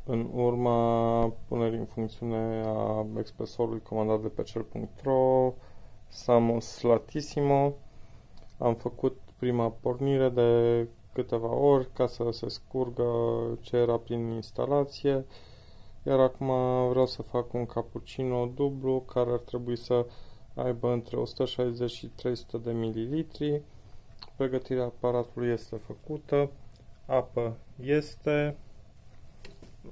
În urma punerii în funcțiune a expresorului comandat de pe cel.ro Samos Latissimo, am făcut prima pornire de câteva ori ca să se scurgă ce era prin instalație, iar acum vreau să fac un cappuccino dublu care ar trebui să aibă între 160 și 300 de mililitri. Pregătirea aparatului este făcută, apă este,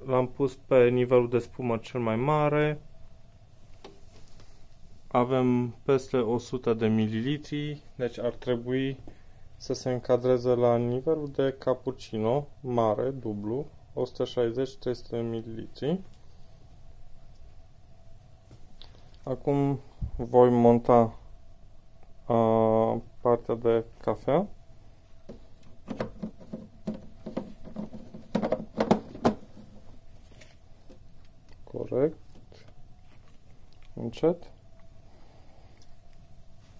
l-am pus pe nivelul de spumă cel mai mare, avem peste 100 de mililitri, deci ar trebui să se încadreze la nivelul de cappuccino mare, dublu, 160-300 de mililitri. Acum voi monta partea de cafea. Corect. Încet.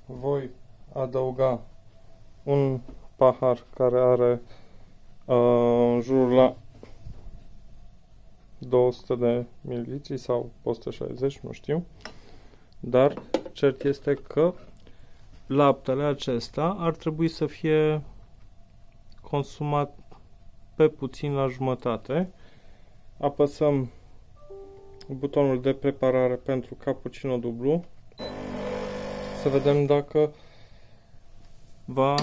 Voi adăuga un pahar care are în jur la 200 de mililitri sau 160, nu știu. Dar cert este că laptele acesta ar trebui să fie consumat pe puțin la jumătate. Apăsăm butonul de preparare pentru cappuccino dublu. Să vedem dacă va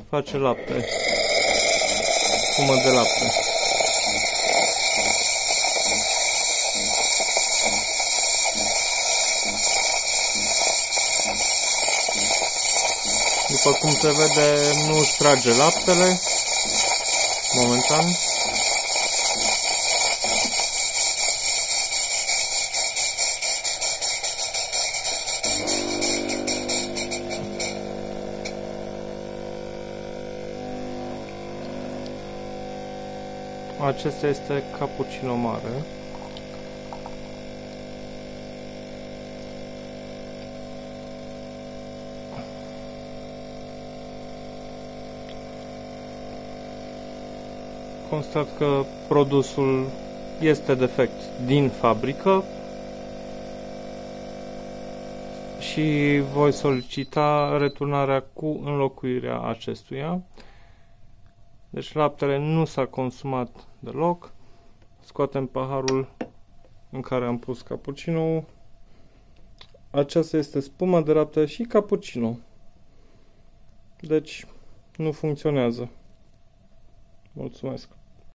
face lapte, spumă de lapte. După cum se vede, nu își trage laptele momentan. Acesta este cappuccino mare. Constat că produsul este defect din fabrică și voi solicita returnarea cu înlocuirea acestuia. Deci laptele nu s-a consumat deloc. Scoatem paharul în care am pus cappuccino. Aceasta este spuma de lapte și cappuccino. Deci nu funcționează. Mulțumesc.